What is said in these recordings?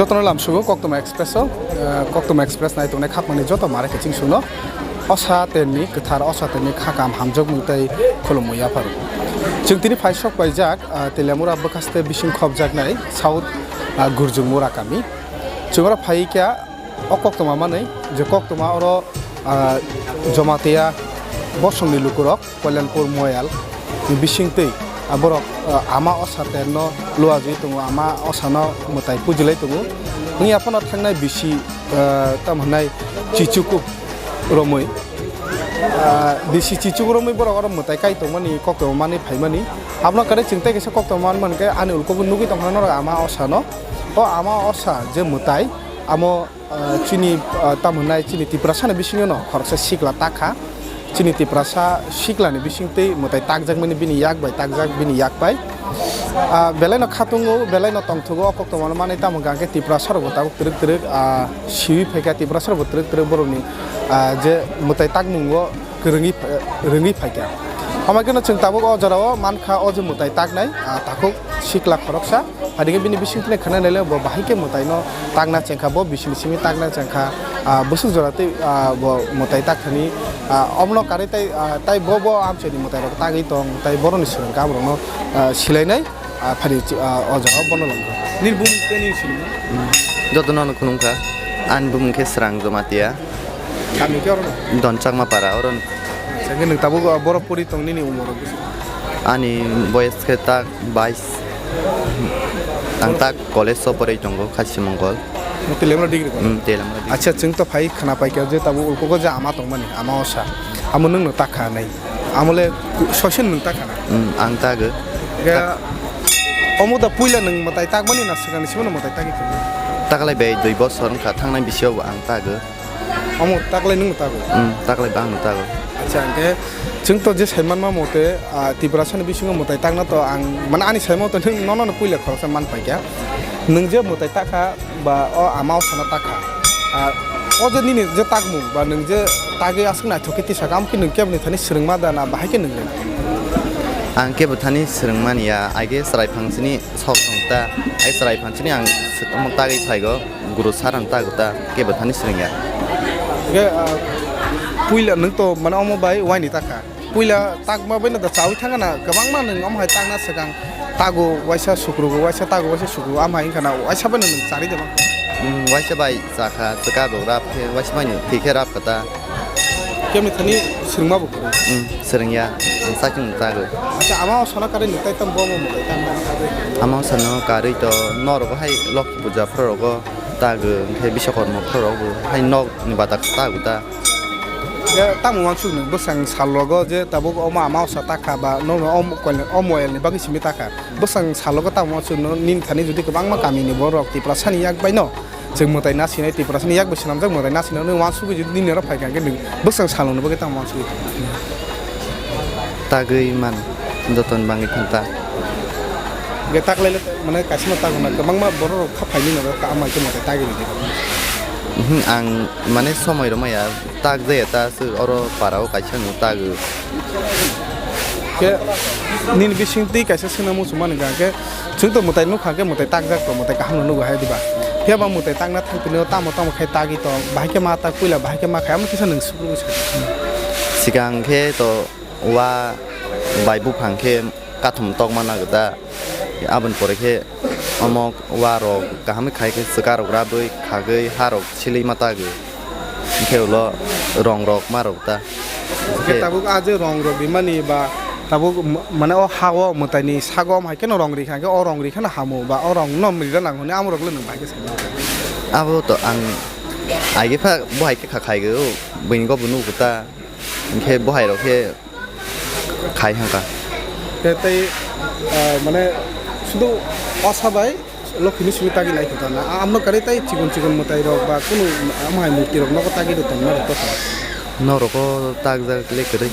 যতন লামসুগো কক্তমা এক্সপ্রেস নাই তো খাপমানি যত মারে কেচিং শুনো অসাতেরনি गोथार असातेरनि खाकाम हामजोग मुtai खुलुमैया फारु जों दिनै फाइसक बायजाक तेलेमुरा बकास्ते बिसिं खबजाक नाय साउथ गुरजुं मुराकामी जोंरा फाइका अकक्तमा मानै जे कक्तमा अर जमातेया बसंनि लुकुरक कल्याणपुर मयाल बिसिं तै borok ama osaterno luaji tungu ama osano mutai pujilai tungu ni apana thangnai bisi tamhanai chichuku romoi bisi chichuku romoi borok aro mutai kai tongmani kokto mani phaimani apna kare chingtai kesa kokto man manke ani ulkobu nugi tongkhana ama osano o ama osa je mutai amo chini tamhanai chini tiprasana bisingo no khorsa sikla takha chini tiprasa siklani bisingtei mutai takjak mani bini yakbai takjak bini yakbai belai no khatungo belai no tongthugo koktomano mani tamo gangke tiprasa rogo tabuk trik trik siwi phaika tiprasa rogo trik trik boroni je mutai takmungo rengi phaika amaikeno chung tabuk o jarao mankha o je mutai taknai takuk sikla khoroksa hadinge bini bisingtene khana nele bo bahike mutai no takna chengkha bo bisini simi takna chengkha busuk jorate bo mutai takhani অমন কারে তাই Bob আমছেনি মতাই rock তাগি তং তাই বরনি সিং গাবরনো সিলাইনাই ফারি অজাও বনলং নির্বুম তেনি সিং যতন খুনুংখা আনবুম কে স্রাং জমাতিয়া কামি কে অরন দনচাংমা পারা অরন সেগে নং তাবো বড় পরি তং নিনি Umar ani boys ke tak 22 tang tak college sopore jongo khasi mongol তেলেমরা ডিগ্রি তেলেমরা আচ্ছা जों তো ফাই খানা পাইকা যে তাবো উলকো যে আমা তংমানি আমা অসা আমো নং তাখা নাই আমলে সসেন নং তাখা না ang tago গে অমুদা পুইলা নং মতাই তাকমানি না সিগানি সিমন মতাই তাকি taklai bai 2 bosor kha thangnai bisio ang tago অমু তাকলাই নং তাগো taklai bang tago আচ্ছা গে जों तो जे साइमान मा मते तिब्रासन बिसिङो मताय तांना तो आं माने आनि साइमाव तो नों नन पुइला खरसा मान पाइका नों जे मताय ताखा बा अ आमाव साना ताखा अ जे निनि जे ताकमु बा नों जे तागे आसं ना थकेति सागाम कि नों केबनि थानि स्रोंमा दाना बाहायके नों ang ke bthani srengmania aige srai phangsini sokta ai srai phangsini ang mok tagai phaigo guru sarang taguta ke bthani srengya ge पुइला नों तो माने अमो बाय वाइनि ताखा पुइला ताकमा बैना दा चावि थाङा ना गोबां मा नों अमहाय तांना सगां तागो वाइसा सुक्रुगो वाइसा तागो वाइसा सुक्रु आमहाय खाना वाइसा बैना नों चारि देबा waisa bai zakha saka rap phe waisa mai thike rap kata केमनि थानि स्रोंमा बो srengya saking tago अच्छा आमा सना करे निताय तम बम मताय तांना amao sano kari to norogo hai lok puja phrogo tago ke bishakorma phrogo hai nok ni batak taguta तामु मानसु नों बसां सालगो जे ताबो अमा आमाव साताखा बा know um कोल अमोयल नि बागि सिमि ताखा बसां सालगो तामु मानसु नो निन थानि जुदि गोबां मा गामिनि बरक तिप्रासानि याक बाय न जों मताय नासिनाय तिप्रासानि याक बसनाम जों मताय नासिनाय नो मानसु जुदि निनरा फायगां के नों बसां सालनो बगे तामु मानसु tagoi man joton bangi thanta गे ताकलाय माने कासिमा तागना गोबां मा बरक खाफायनि न का आमा के मताय तागि ang mane somoi romaya tag jaya ta su oro parao kaisa nu tag ke nin bisingti kaisa sinamu suman ga ke जों तो मताय नु खाके मताय ताक जाक मताय गाहाम नु गाहाय दिबा हे बा मताय तांना थांतनो तामो तामो खाय तागि तो बाहायके मा ता कुइला बाहायके मा खाय किसा नों सुग्रु sigang ke to wa baibu phangke kathum tok mana gada abon pore ke amok waro kahami khai ke sakar graboi khagai harok chili mata ge kheulo rong rok marok ta ke tabuk aje rong rok bimani ba tabuk mane o hawo mutani sagom haike no rong ri kha ke o rong ri khana hamu ba o rong no mri na ngone amrok le nang baike sa abo to ang aige pha bohai ke khai ge bini go bunu guta ke bohai ro ke khai hangka ke tai mane শুধু অসাবাই লক্ষ্মী সুমিতাগি লাই কথা না আমনো কারে তাই চিকন চিকন মতাই rock বা কোনো আমায় মূর্তি রক নক তাগি দতন না কথা noroko tag jak le kre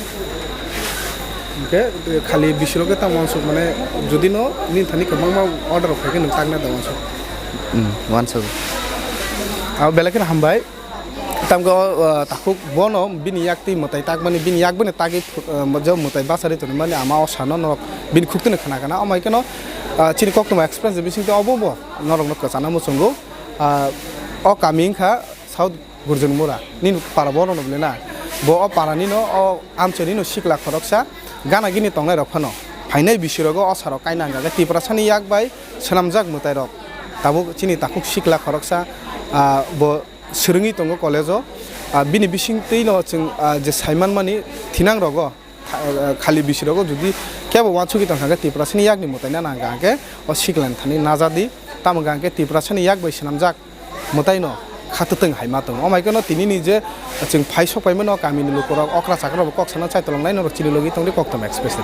কে খালি বিশ্বকে তা মাংস মানে যদি ন নিন থানি কমাং মা অর্ডার খাইকে নং তাগনা दा মাংস once a বেলাকে হামবাই tamgo takuk bono bini yakti motai tak mani bini yak bani tagi jo motai basari to mani ama osano no bin khukte khana kana amai kano chini kokto express bising to obo norok no kasana mo songo o kamingkha south gurjungmura nin para bono no blena bo o parani no o amchani no sikla khoroksa gana gini tongnai rok phano phainai bisirogo o saro kaina ga tiprasani yak bai swnamjak mutai rok tabuk chini takuk sikla khoroksa bo srungi tongo college o bini bisingtei no chung je saiman mani thinang rogo khali bisirogo judi kebo wanchuki tongkha tiprasani yakni mutai na ga ke o siklan thani najadi tamga ke tiprasani yak bai swnamjak mutai no khatuteng haima tong omai kono tini ni je chung phai sok paimano kamini lukorok okra chakrok kok sana chai tolong nai no chili logi tongri koktom express